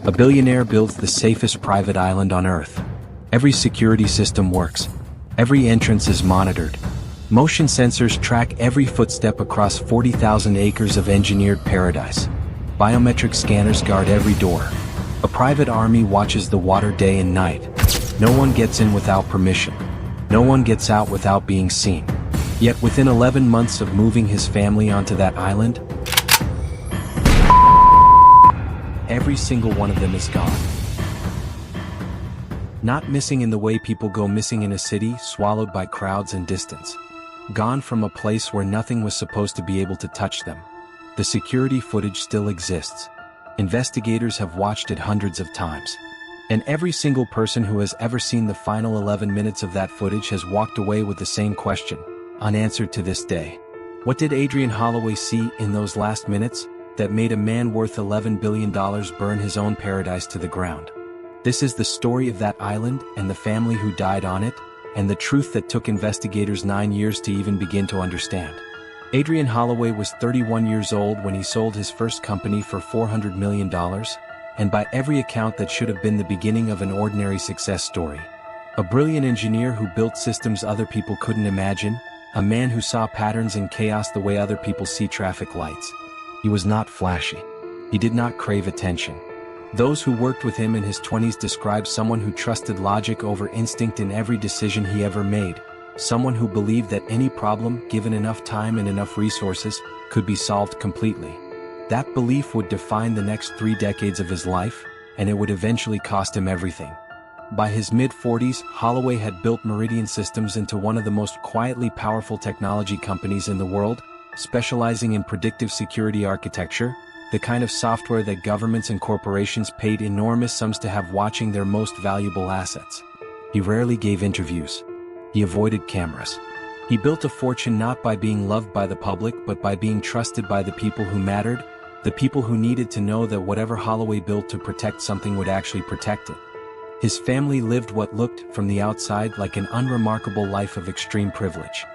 A billionaire builds the safest private island on Earth. Every security system works. Every entrance is monitored. Motion sensors track every footstep across 40,000 acres of engineered paradise. Biometric scanners guard every door. A private army watches the water day and night. No one gets in without permission. No one gets out without being seen. Yet within 11 months of moving his family onto that island, every single one of them is gone. Not missing in the way people go missing in a city swallowed by crowds and distance. Gone from a place where nothing was supposed to be able to touch them. The security footage still exists. Investigators have watched it hundreds of times. And every single person who has ever seen the final 11 minutes of that footage has walked away with the same question, unanswered to this day. What did Adrian Holloway see in those last minutes that made a man worth $11 billion burn his own paradise to the ground? This is the story of that island and the family who died on it, and the truth that took investigators 9 years to even begin to understand. Adrian Holloway was 31 years old when he sold his first company for $400 million, and by every account that should have been the beginning of an ordinary success story. A brilliant engineer who built systems other people couldn't imagine, a man who saw patterns in chaos the way other people see traffic lights. He was not flashy. He did not crave attention. Those who worked with him in his 20s described someone who trusted logic over instinct in every decision he ever made, someone who believed that any problem, given enough time and enough resources, could be solved completely. That belief would define the next 3 decades of his life, and it would eventually cost him everything. By his mid-40s, Holloway had built Meridian Systems into one of the most quietly powerful technology companies in the world, specializing in predictive security architecture, the kind of software that governments and corporations paid enormous sums to have watching their most valuable assets. He rarely gave interviews. He avoided cameras. He built a fortune not by being loved by the public but by being trusted by the people who mattered, the people who needed to know that whatever Holloway built to protect something would actually protect it. His family lived what looked, from the outside, like an unremarkable life of extreme privilege.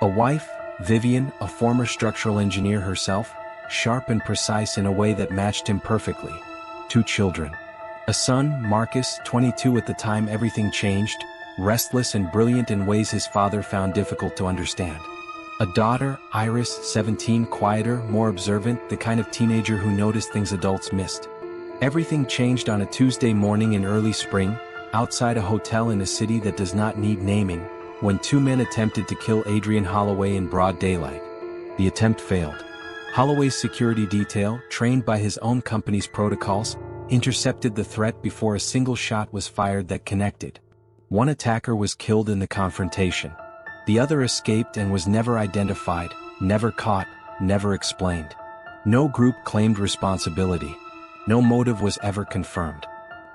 A wife, Vivian, a former structural engineer herself, sharp and precise in a way that matched him perfectly. 2 children. A son, Marcus, 22 at the time everything changed, restless and brilliant in ways his father found difficult to understand. A daughter, Iris, 17, quieter, more observant, the kind of teenager who noticed things adults missed. Everything changed on a Tuesday morning in early spring, outside a hotel in a city that does not need naming, when 2 men attempted to kill Adrian Holloway in broad daylight. The attempt failed. Holloway's security detail, trained by his own company's protocols, intercepted the threat before a single shot was fired that connected. One attacker was killed in the confrontation. The other escaped and was never identified, never caught, never explained. No group claimed responsibility. No motive was ever confirmed.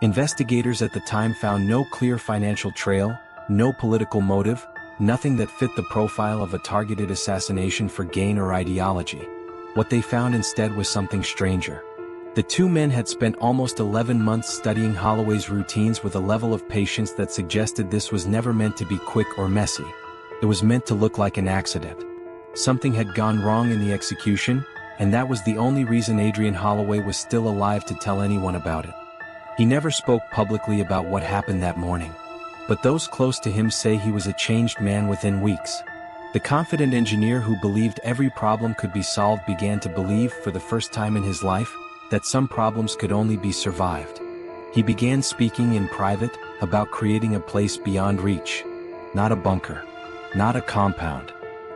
Investigators at the time found no clear financial trail, no political motive, nothing that fit the profile of a targeted assassination for gain or ideology. What they found instead was something stranger. The 2 men had spent almost 11 months studying Holloway's routines with a level of patience that suggested this was never meant to be quick or messy. It was meant to look like an accident. Something had gone wrong in the execution, and that was the only reason Adrian Holloway was still alive to tell anyone about it. He never spoke publicly about what happened that morning. But those close to him say he was a changed man within weeks. The confident engineer who believed every problem could be solved began to believe, for the first time in his life, that some problems could only be survived. He began speaking in private about creating a place beyond reach. Not a bunker. Not a compound.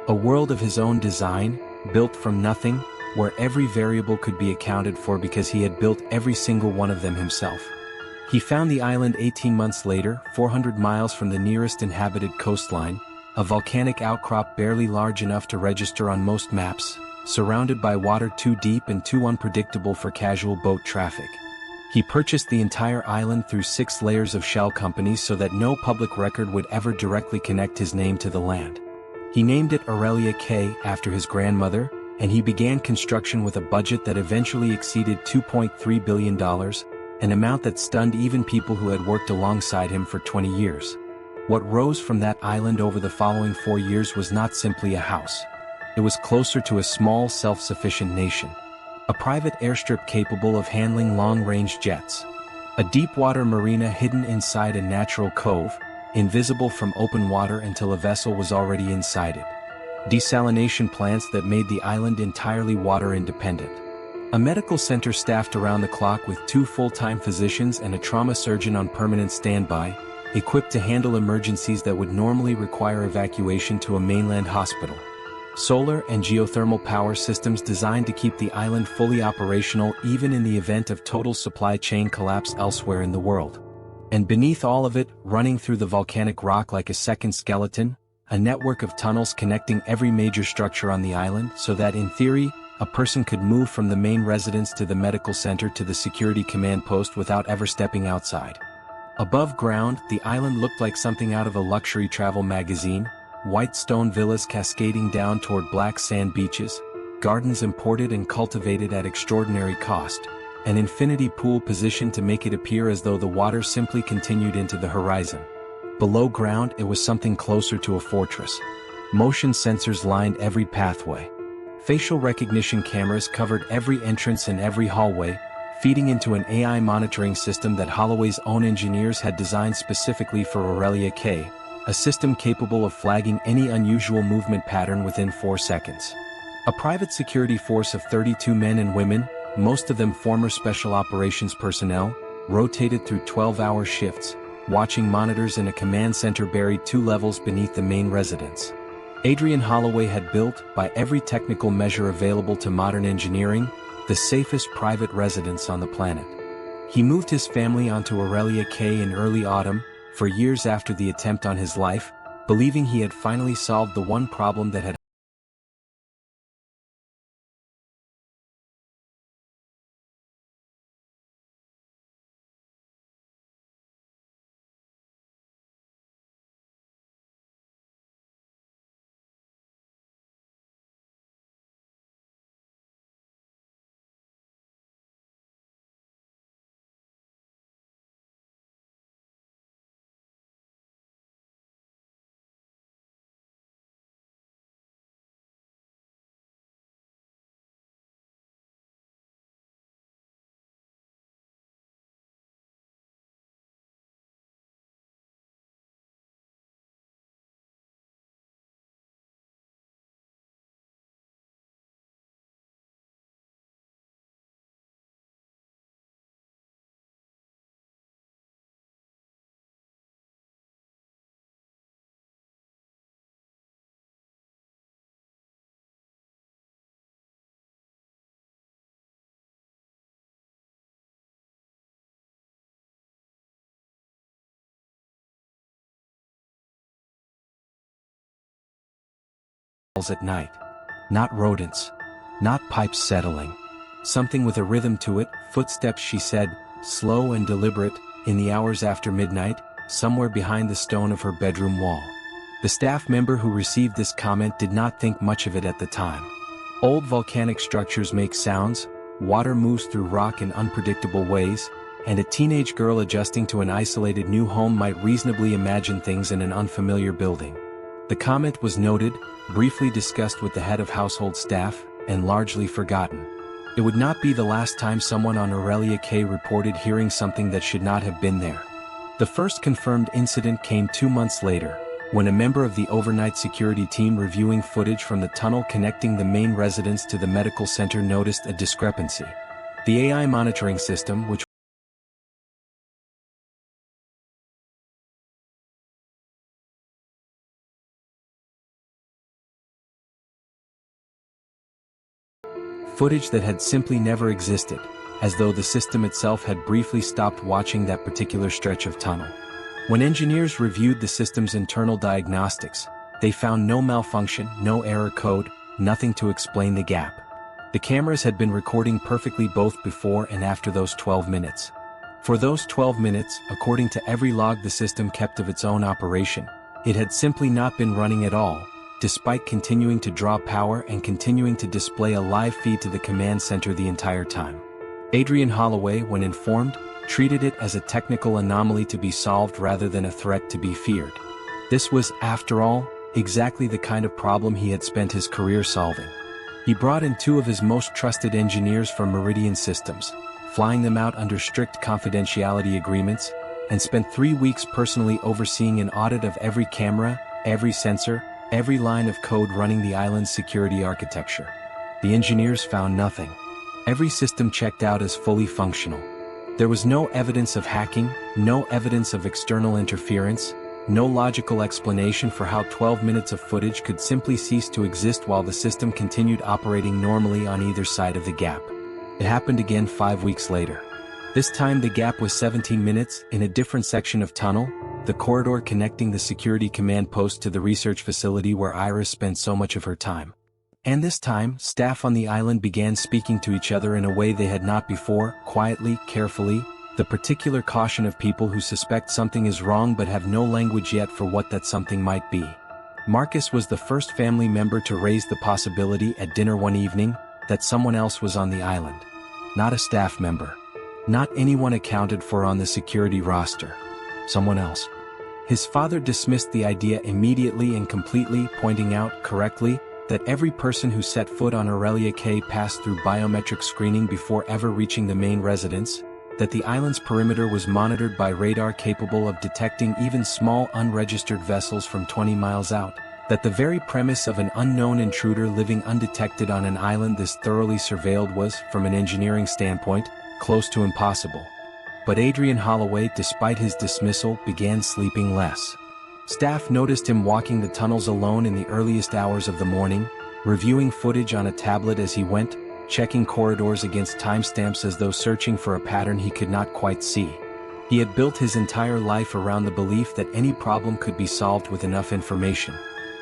A world of his own design, built from nothing, where every variable could be accounted for because he had built every single one of them himself. He found the island 18 months later, 400 miles from the nearest inhabited coastline, a volcanic outcrop barely large enough to register on most maps, surrounded by water too deep and too unpredictable for casual boat traffic. He purchased the entire island through 6 layers of shell companies so that no public record would ever directly connect his name to the land. He named it Aurelia Cay after his grandmother, and he began construction with a budget that eventually exceeded $2.3 billion, an amount that stunned even people who had worked alongside him for 20 years. What rose from that island over the following 4 years was not simply a house. It was closer to a small, self-sufficient nation. A private airstrip capable of handling long-range jets. A deep-water marina hidden inside a natural cove, invisible from open water until a vessel was already inside it. Desalination plants that made the island entirely water-independent. A medical center staffed around the clock with 2 full-time physicians and a trauma surgeon on permanent standby, equipped to handle emergencies that would normally require evacuation to a mainland hospital. Solar and geothermal power systems designed to keep the island fully operational even in the event of total supply chain collapse elsewhere in the world. And beneath all of it, running through the volcanic rock like a second skeleton, a network of tunnels connecting every major structure on the island so that in theory, a person could move from the main residence to the medical center to the security command post without ever stepping outside. Above ground, the island looked like something out of a luxury travel magazine. White stone villas cascading down toward black sand beaches, gardens imported and cultivated at extraordinary cost, an infinity pool positioned to make it appear as though the water simply continued into the horizon. Below ground, it was something closer to a fortress. Motion sensors lined every pathway. Facial recognition cameras covered every entrance and every hallway, feeding into an AI monitoring system that Holloway's own engineers had designed specifically for Aurelia Cay, a system capable of flagging any unusual movement pattern within 4 seconds. A private security force of 32 men and women, most of them former special operations personnel, rotated through 12-hour shifts, watching monitors in a command center buried 2 levels beneath the main residence. Adrian Holloway had built, by every technical measure available to modern engineering, the safest private residence on the planet. He moved his family onto Aurelia Cay in early autumn, for years after the attempt on his life, believing he had finally solved the one problem that had at night. Not rodents. Not pipes settling. Something with a rhythm to it, footsteps, she said, slow and deliberate, in the hours after midnight, somewhere behind the stone of her bedroom wall. The staff member who received this comment did not think much of it at the time. Old volcanic structures make sounds, water moves through rock in unpredictable ways, and a teenage girl adjusting to an isolated new home might reasonably imagine things in an unfamiliar building. The comment was noted, briefly discussed with the head of household staff, and largely forgotten. It would not be the last time someone on Aurelia Cay reported hearing something that should not have been there. The first confirmed incident came 2 months later, when a member of the overnight security team reviewing footage from the tunnel connecting the main residence to the medical center noticed a discrepancy. The AI monitoring system, which footage that had simply never existed, as though the system itself had briefly stopped watching that particular stretch of tunnel. When engineers reviewed the system's internal diagnostics, they found no malfunction, no error code, nothing to explain the gap. The cameras had been recording perfectly both before and after those 12 minutes. For those 12 minutes, according to every log the system kept of its own operation, it had simply not been running at all, despite continuing to draw power and continuing to display a live feed to the command center the entire time. Adrian Holloway, when informed, treated it as a technical anomaly to be solved rather than a threat to be feared. This was, after all, exactly the kind of problem he had spent his career solving. He brought in 2 of his most trusted engineers from Meridian Systems, flying them out under strict confidentiality agreements, and spent 3 weeks personally overseeing an audit of every camera, every sensor, every line of code running the island's security architecture. The engineers found nothing. Every system checked out as fully functional. There was no evidence of hacking, no evidence of external interference, no logical explanation for how 12 minutes of footage could simply cease to exist while the system continued operating normally on either side of the gap. It happened again 5 weeks later. This time the gap was 17 minutes in a different section of tunnel, the corridor connecting the security command post to the research facility where Iris spent so much of her time. And this time, staff on the island began speaking to each other in a way they had not before, quietly, carefully, the particular caution of people who suspect something is wrong but have no language yet for what that something might be. Marcus was the first family member to raise the possibility at dinner one evening that someone else was on the island. Not a staff member. Not anyone accounted for on the security roster. Someone else. His father dismissed the idea immediately and completely, pointing out, correctly, that every person who set foot on Aurelia Cay passed through biometric screening before ever reaching the main residence, that the island's perimeter was monitored by radar capable of detecting even small unregistered vessels from 20 miles out, that the very premise of an unknown intruder living undetected on an island this thoroughly surveilled was, from an engineering standpoint, close to impossible. But Adrian Holloway, despite his dismissal, began sleeping less. Staff noticed him walking the tunnels alone in the earliest hours of the morning, reviewing footage on a tablet as he went, checking corridors against timestamps as though searching for a pattern he could not quite see. He had built his entire life around the belief that any problem could be solved with enough information.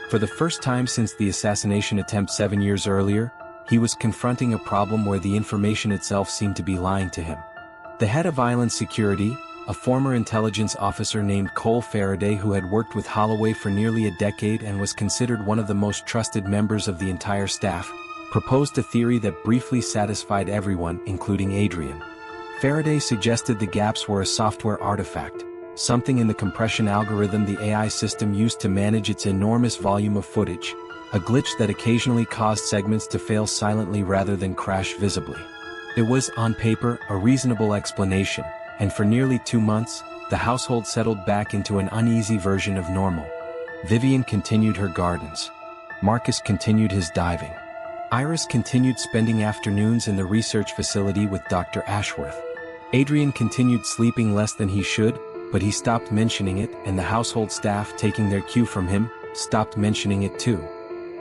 For the first time since the assassination attempt 7 years earlier, he was confronting a problem where the information itself seemed to be lying to him. The head of island security, a former intelligence officer named Cole Faraday who had worked with Holloway for nearly a decade and was considered one of the most trusted members of the entire staff, proposed a theory that briefly satisfied everyone, including Adrian. Faraday suggested the gaps were a software artifact, something in the compression algorithm the AI system used to manage its enormous volume of footage, a glitch that occasionally caused segments to fail silently rather than crash visibly. It was, on paper, a reasonable explanation, and for nearly 2 months, the household settled back into an uneasy version of normal. Vivian continued her gardens. Marcus continued his diving. Iris continued spending afternoons in the research facility with Dr. Ashworth. Adrian continued sleeping less than he should, but he stopped mentioning it, and the household staff, taking their cue from him, stopped mentioning it too.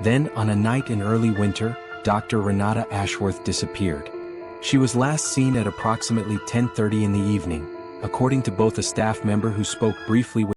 Then, on a night in early winter, Dr. Renata Ashworth disappeared. She was last seen at approximately 10:30 in the evening, according to both a staff member who spoke briefly with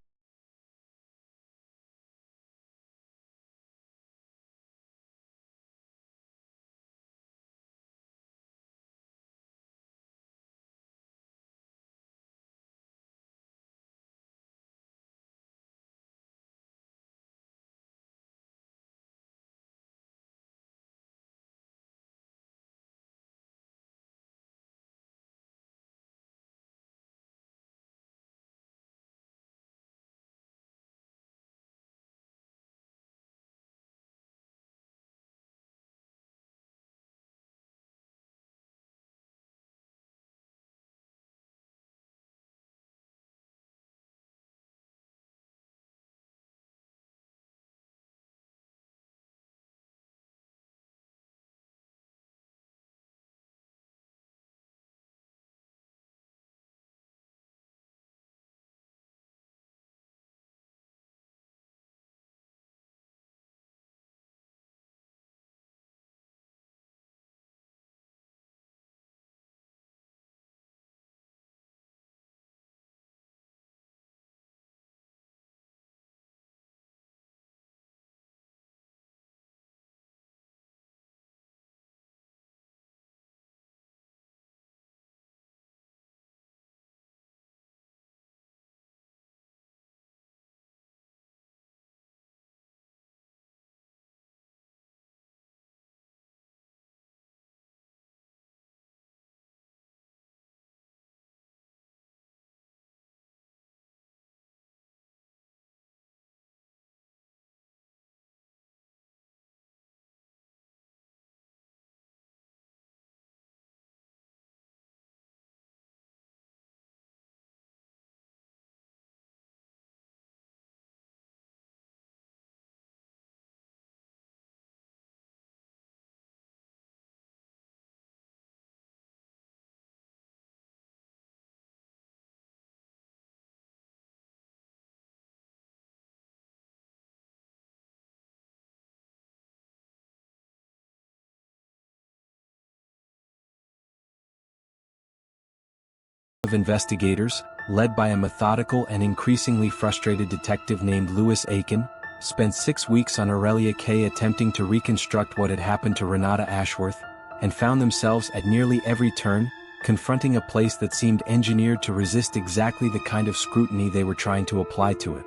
of investigators, led by a methodical and increasingly frustrated detective named Louis Aiken, spent 6 weeks on Aurelia Cay attempting to reconstruct what had happened to Renata Ashworth, and found themselves at nearly every turn, confronting a place that seemed engineered to resist exactly the kind of scrutiny they were trying to apply to it.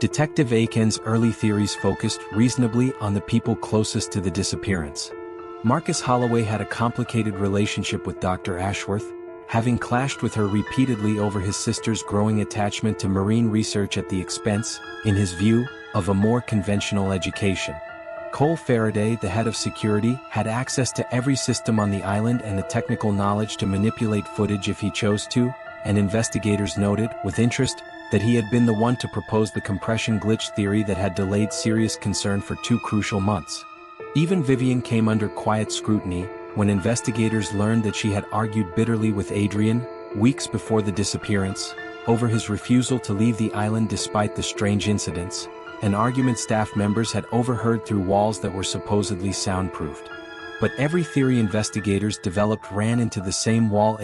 Detective Aiken's early theories focused reasonably on the people closest to the disappearance. Marcus Holloway had a complicated relationship with Dr. Ashworth, having clashed with her repeatedly over his sister's growing attachment to marine research at the expense, in his view, of a more conventional education. Cole Faraday, the head of security, had access to every system on the island and the technical knowledge to manipulate footage if he chose to, and investigators noted, with interest, that he had been the one to propose the compression glitch theory that had delayed serious concern for 2 crucial months. Even Vivian came under quiet scrutiny when investigators learned that she had argued bitterly with Adrian, weeks before the disappearance, over his refusal to leave the island despite the strange incidents, an argument staff members had overheard through walls that were supposedly soundproofed. But every theory investigators developed ran into the same wall.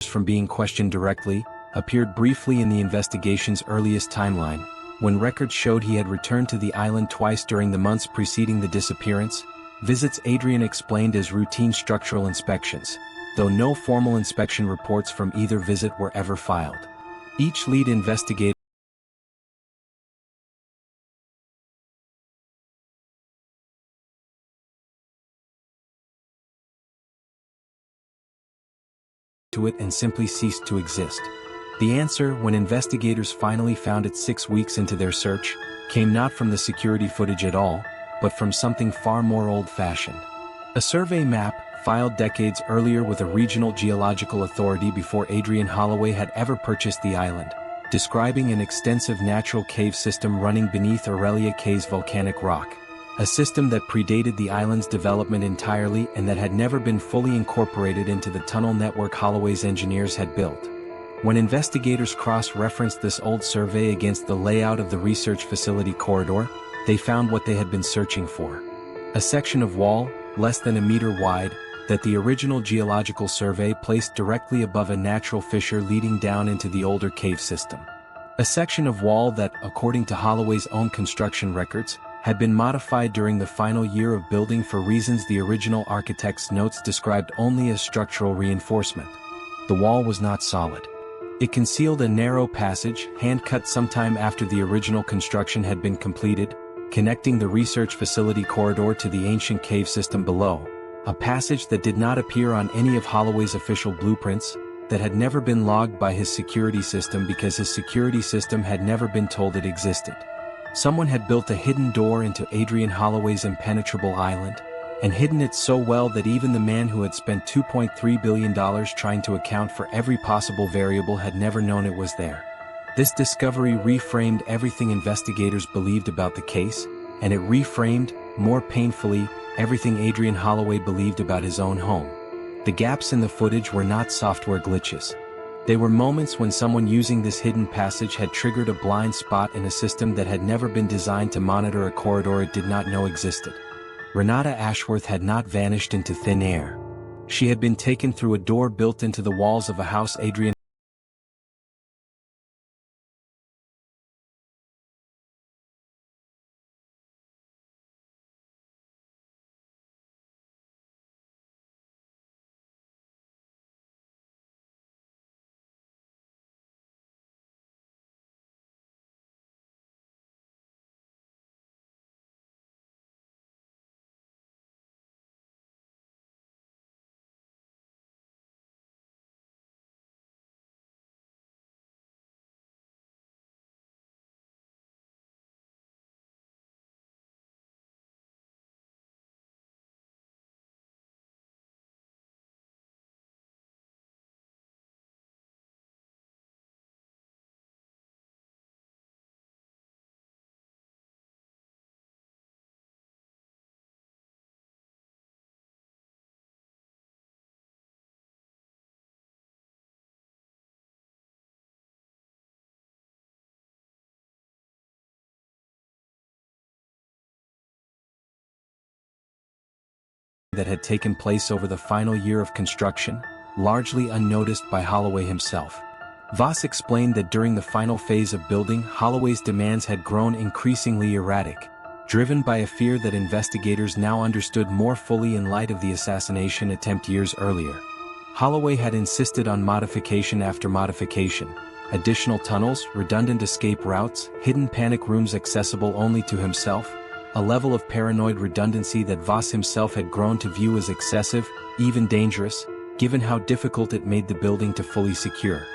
From being questioned directly, appeared briefly in the investigation's earliest timeline, when records showed he had returned to the island twice during the months preceding the disappearance. Visits Adrian explained as routine structural inspections, though no formal inspection reports from either visit were ever filed. Each lead investigator to it and simply ceased to exist. The answer, when investigators finally found it 6 weeks into their search, came not from the security footage at all, but from something far more old-fashioned. A survey map, filed decades earlier with a regional geological authority before Adrian Holloway had ever purchased the island, describing an extensive natural cave system running beneath Aurelia Cay's volcanic rock. A system that predated the island's development entirely and that had never been fully incorporated into the tunnel network Holloway's engineers had built. When investigators cross-referenced this old survey against the layout of the research facility corridor, they found what they had been searching for. A section of wall, less than a meter wide, that the original geological survey placed directly above a natural fissure leading down into the older cave system. A section of wall that, according to Holloway's own construction records, had been modified during the final year of building for reasons the original architect's notes described only as structural reinforcement. The wall was not solid. It concealed a narrow passage, hand-cut sometime after the original construction had been completed, connecting the research facility corridor to the ancient cave system below, a passage that did not appear on any of Holloway's official blueprints, that had never been logged by his security system because his security system had never been told it existed. Someone had built a hidden door into Adrian Holloway's impenetrable island, and hidden it so well that even the man who had spent $2.3 billion trying to account for every possible variable had never known it was there. This discovery reframed everything investigators believed about the case, and it reframed, more painfully, everything Adrian Holloway believed about his own home. The gaps in the footage were not software glitches. They were moments when someone using this hidden passage had triggered a blind spot in a system that had never been designed to monitor a corridor it did not know existed. Renata Ashworth had not vanished into thin air. She had been taken through a door built into the walls of a house Adrian that had taken place over the final year of construction, largely unnoticed by Holloway himself. Voss explained that during the final phase of building, Holloway's demands had grown increasingly erratic, driven by a fear that investigators now understood more fully in light of the assassination attempt years earlier. Holloway had insisted on modification after modification: additional tunnels, redundant escape routes, hidden panic rooms accessible only to himself, a level of paranoid redundancy that Voss himself had grown to view as excessive, even dangerous, given how difficult it made the building to fully secure.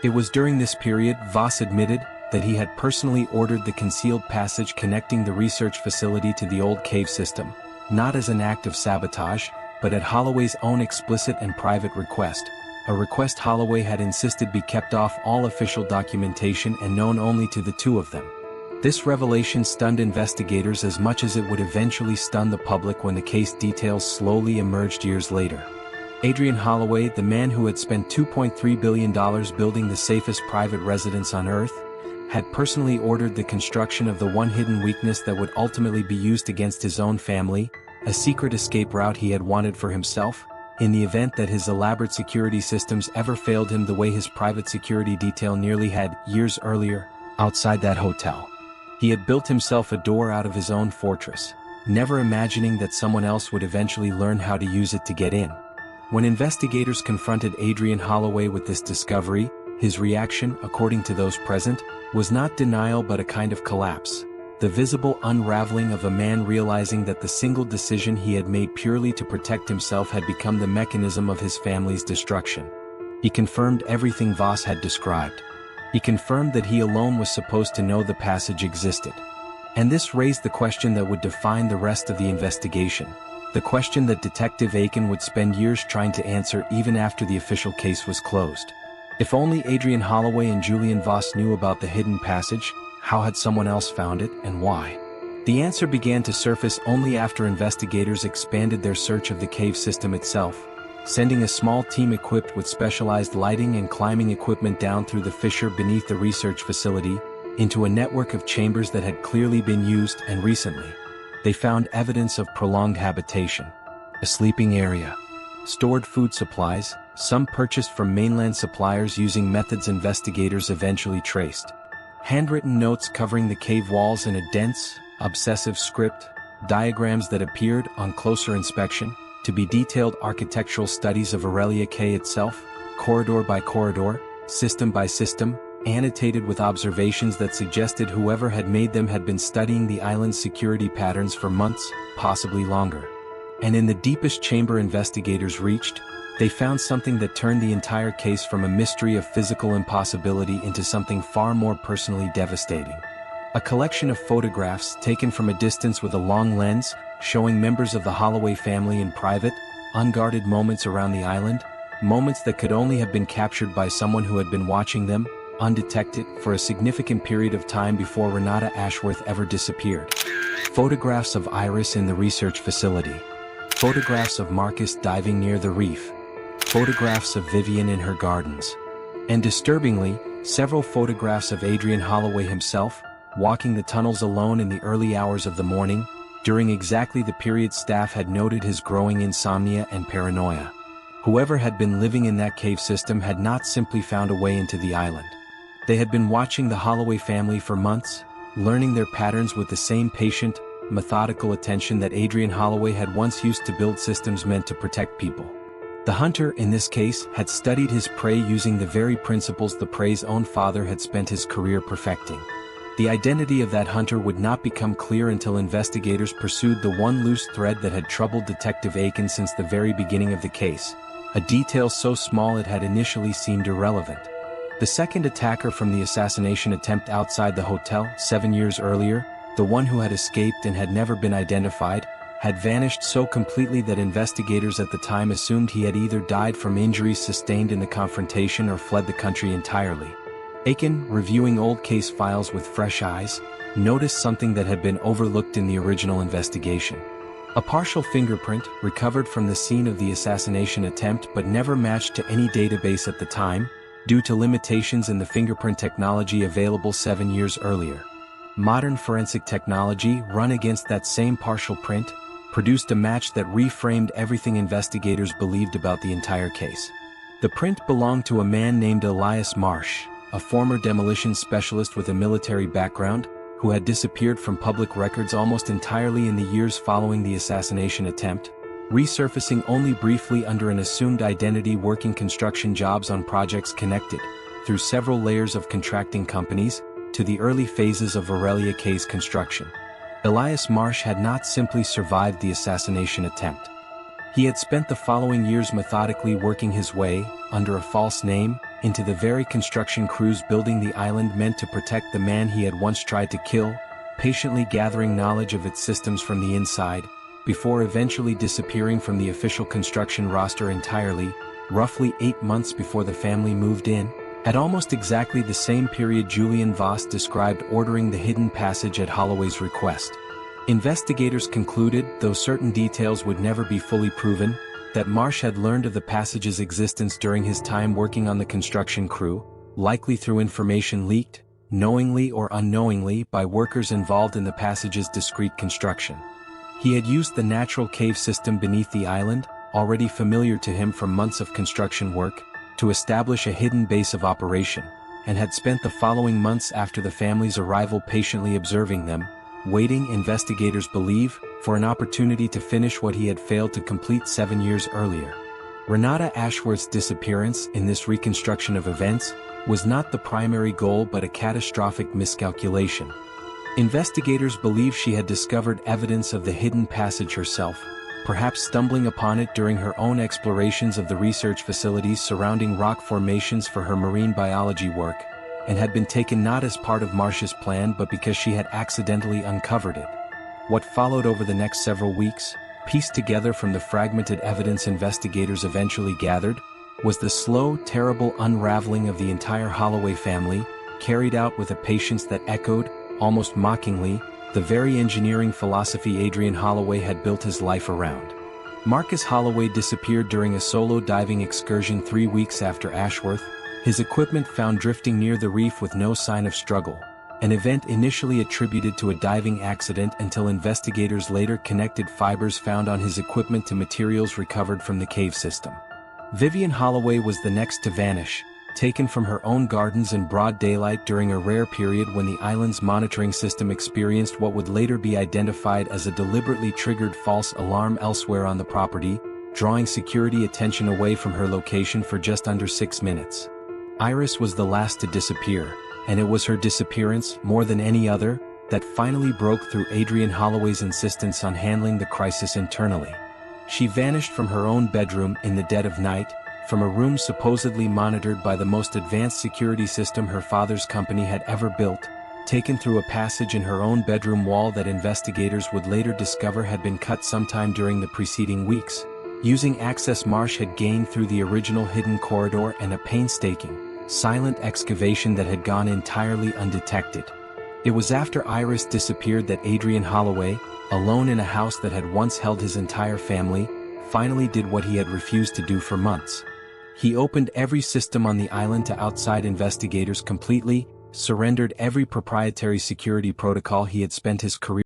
It was during this period, Voss admitted, that he had personally ordered the concealed passage connecting the research facility to the old cave system, not as an act of sabotage, but at Holloway's own explicit and private request, a request Holloway had insisted be kept off all official documentation and known only to the two of them. This revelation stunned investigators as much as it would eventually stun the public when the case details slowly emerged years later. Adrian Holloway, the man who had spent $2.3 billion building the safest private residence on Earth, had personally ordered the construction of the one hidden weakness that would ultimately be used against his own family, a secret escape route he had wanted for himself, in the event that his elaborate security systems ever failed him the way his private security detail nearly had years earlier, outside that hotel. He had built himself a door out of his own fortress, never imagining that someone else would eventually learn how to use it to get in. When investigators confronted Adrian Holloway with this discovery, his reaction, according to those present, was not denial but a kind of collapse, the visible unraveling of a man realizing that the single decision he had made purely to protect himself had become the mechanism of his family's destruction. He confirmed everything Voss had described. He confirmed that he alone was supposed to know the passage existed. And this raised the question that would define the rest of the investigation, the question that Detective Aiken would spend years trying to answer even after the official case was closed. If only Adrian Holloway and Julian Voss knew about the hidden passage, how had someone else found it, and why? The answer began to surface only after investigators expanded their search of the cave system itself, sending a small team equipped with specialized lighting and climbing equipment down through the fissure beneath the research facility, into a network of chambers that had clearly been used, and recently, they found evidence of prolonged habitation. A sleeping area. Stored food supplies, some purchased from mainland suppliers using methods investigators eventually traced. Handwritten notes covering the cave walls in a dense, obsessive script, diagrams that appeared, on closer inspection, to be detailed architectural studies of Aurelia Cay itself, corridor by corridor, system by system, annotated with observations that suggested whoever had made them had been studying the island's security patterns for months, possibly longer. And in the deepest chamber investigators reached, they found something that turned the entire case from a mystery of physical impossibility into something far more personally devastating. A collection of photographs taken from a distance with a long lens, showing members of the Holloway family in private, unguarded moments around the island, moments that could only have been captured by someone who had been watching them, undetected, for a significant period of time before Renata Ashworth ever disappeared. Photographs of Iris in the research facility. Photographs of Marcus diving near the reef. Photographs of Vivian in her gardens. And disturbingly, several photographs of Adrian Holloway himself, walking the tunnels alone in the early hours of the morning, during exactly the period staff had noted his growing insomnia and paranoia. Whoever had been living in that cave system had not simply found a way into the island. They had been watching the Holloway family for months, learning their patterns with the same patient, methodical attention that Adrian Holloway had once used to build systems meant to protect people. The hunter, in this case, had studied his prey using the very principles the prey's own father had spent his career perfecting. The identity of that hunter would not become clear until investigators pursued the one loose thread that had troubled Detective Aiken since the very beginning of the case, a detail so small it had initially seemed irrelevant. The second attacker from the assassination attempt outside the hotel 7 years earlier, the one who had escaped and had never been identified, had vanished so completely that investigators at the time assumed he had either died from injuries sustained in the confrontation or fled the country entirely. Aiken, reviewing old case files with fresh eyes, noticed something that had been overlooked in the original investigation. A partial fingerprint, recovered from the scene of the assassination attempt but never matched to any database at the time, due to limitations in the fingerprint technology available 7 years earlier. Modern forensic technology run against that same partial print, produced a match that reframed everything investigators believed about the entire case. The print belonged to a man named Elias Marsh, a former demolition specialist with a military background, who had disappeared from public records almost entirely in the years following the assassination attempt, resurfacing only briefly under an assumed identity working construction jobs on projects connected, through several layers of contracting companies, to the early phases of Aurelia Cay's construction. Elias Marsh had not simply survived the assassination attempt. He had spent the following years methodically working his way, under a false name, into the very construction crews building the island meant to protect the man he had once tried to kill, patiently gathering knowledge of its systems from the inside, before eventually disappearing from the official construction roster entirely, roughly 8 months before the family moved in, at almost exactly the same period Julian Voss described ordering the hidden passage at Holloway's request. Investigators concluded, though certain details would never be fully proven, that Marsh had learned of the passage's existence during his time working on the construction crew, likely through information leaked, knowingly or unknowingly, by workers involved in the passage's discrete construction. He had used the natural cave system beneath the island, already familiar to him from months of construction work, to establish a hidden base of operation, and had spent the following months after the family's arrival patiently observing them, waiting, investigators believe, for an opportunity to finish what he had failed to complete 7 years earlier. Renata Ashworth's disappearance in this reconstruction of events was not the primary goal but a catastrophic miscalculation. Investigators believe she had discovered evidence of the hidden passage herself, perhaps stumbling upon it during her own explorations of the research facilities surrounding rock formations for her marine biology work, and had been taken not as part of Marsh's plan but because she had accidentally uncovered it. What followed over the next several weeks, pieced together from the fragmented evidence investigators eventually gathered, was the slow, terrible unraveling of the entire Holloway family, carried out with a patience that echoed, almost mockingly, the very engineering philosophy Adrian Holloway had built his life around. Marcus Holloway disappeared during a solo diving excursion 3 weeks after Ashworth, his equipment found drifting near the reef with no sign of struggle, an event initially attributed to a diving accident until investigators later connected fibers found on his equipment to materials recovered from the cave system. Vivian Holloway was the next to vanish, taken from her own gardens in broad daylight during a rare period when the island's monitoring system experienced what would later be identified as a deliberately triggered false alarm elsewhere on the property, drawing security attention away from her location for just under 6 minutes. Iris was the last to disappear, and it was her disappearance, more than any other, that finally broke through Adrian Holloway's insistence on handling the crisis internally. She vanished from her own bedroom in the dead of night, from a room supposedly monitored by the most advanced security system her father's company had ever built, taken through a passage in her own bedroom wall that investigators would later discover had been cut sometime during the preceding weeks, using access Marsh had gained through the original hidden corridor and a painstaking, silent excavation that had gone entirely undetected. It was after Iris disappeared that Adrian Holloway, alone in a house that had once held his entire family, finally did what he had refused to do for months. He opened every system on the island to outside investigators completely, surrendered every proprietary security protocol he had spent his career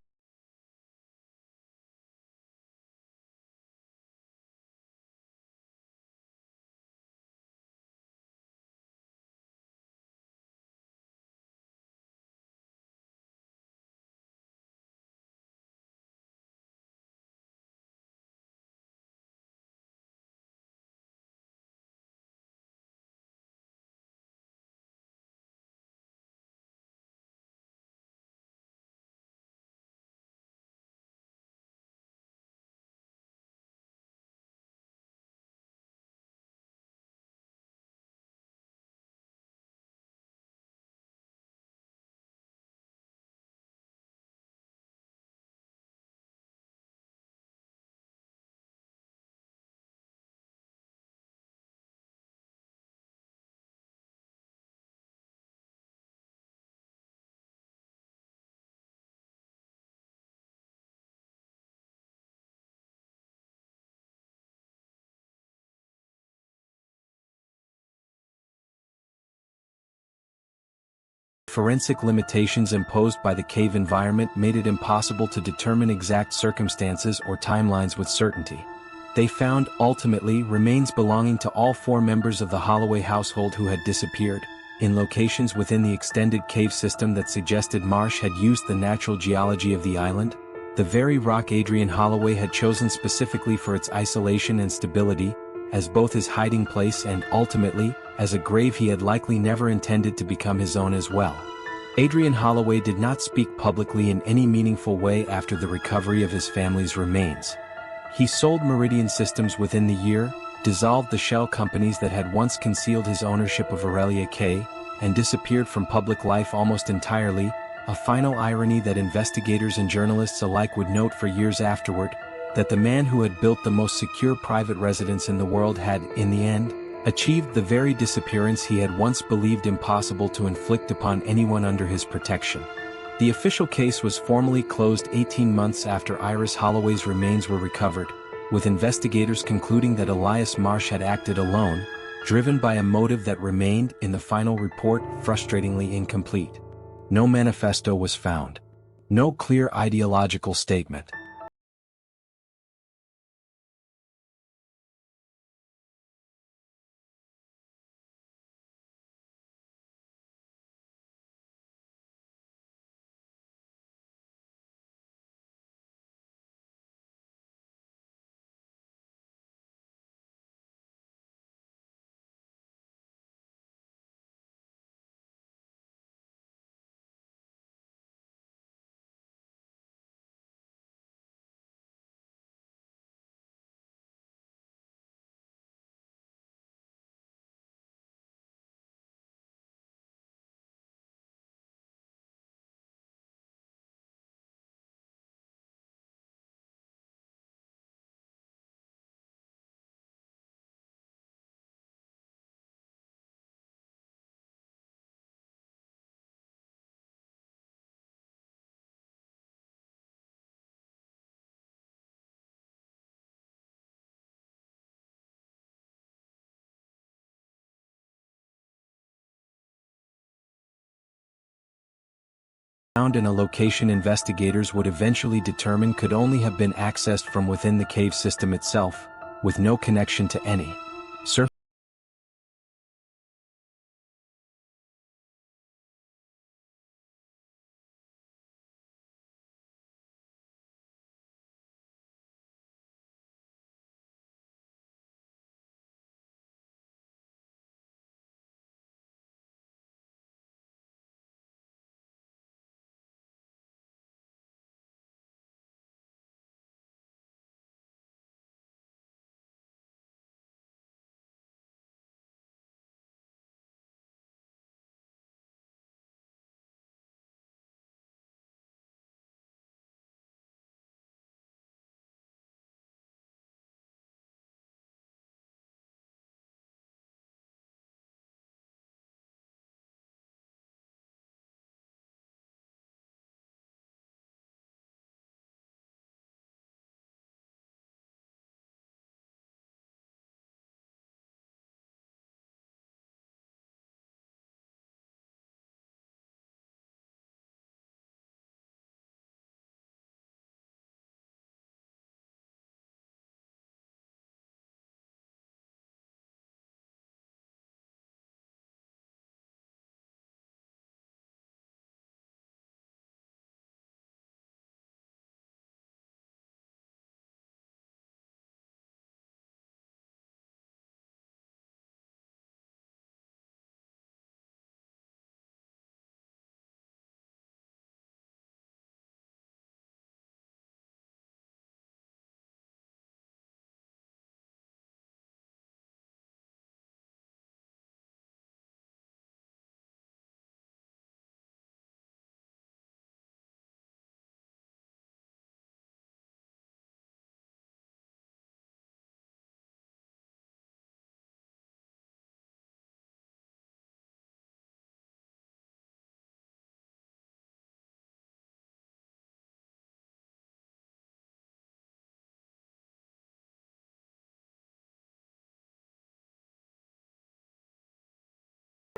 forensic limitations imposed by the cave environment made it impossible to determine exact circumstances or timelines with certainty. They found, ultimately, remains belonging to all 4 members of the Holloway household who had disappeared, in locations within the extended cave system that suggested Marsh had used the natural geology of the island, the very rock Adrian Holloway had chosen specifically for its isolation and stability, as both his hiding place and, ultimately, as a grave he had likely never intended to become his own as well. Adrian Holloway did not speak publicly in any meaningful way after the recovery of his family's remains. He sold Meridian Systems within the year, dissolved the shell companies that had once concealed his ownership of Aurelia Cay, and disappeared from public life almost entirely, a final irony that investigators and journalists alike would note for years afterward, that the man who had built the most secure private residence in the world had, in the end, achieved the very disappearance he had once believed impossible to inflict upon anyone under his protection. The official case was formally closed 18 months after Iris Holloway's remains were recovered, with investigators concluding that Elias Marsh had acted alone, driven by a motive that remained, in the final report, frustratingly incomplete. No manifesto was found. No clear ideological statement. Found in a location investigators would eventually determine could only have been accessed from within the cave system itself, with no connection to any surface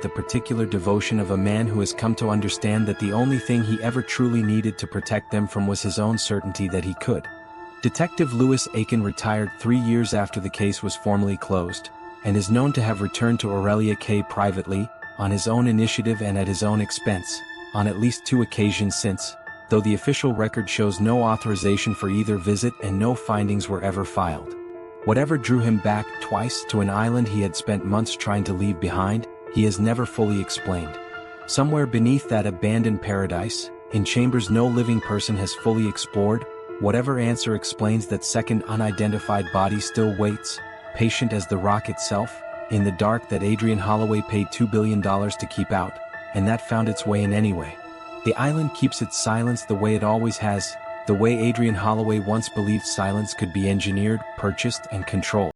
the particular devotion of a man who has come to understand that the only thing he ever truly needed to protect them from was his own certainty that he could. Detective Louis Aiken retired 3 years after the case was formally closed, and is known to have returned to Aurelia Cay privately, on his own initiative and at his own expense, on at least 2 occasions since, though the official record shows no authorization for either visit and no findings were ever filed. Whatever drew him back twice to an island he had spent months trying to leave behind, he has never fully explained. Somewhere beneath that abandoned paradise, in chambers no living person has fully explored, whatever answer explains that second unidentified body still waits, patient as the rock itself, in the dark that Adrian Holloway paid $2 billion to keep out, and that found its way in anyway. The island keeps its silence the way it always has, the way Adrian Holloway once believed silence could be engineered, purchased, and controlled.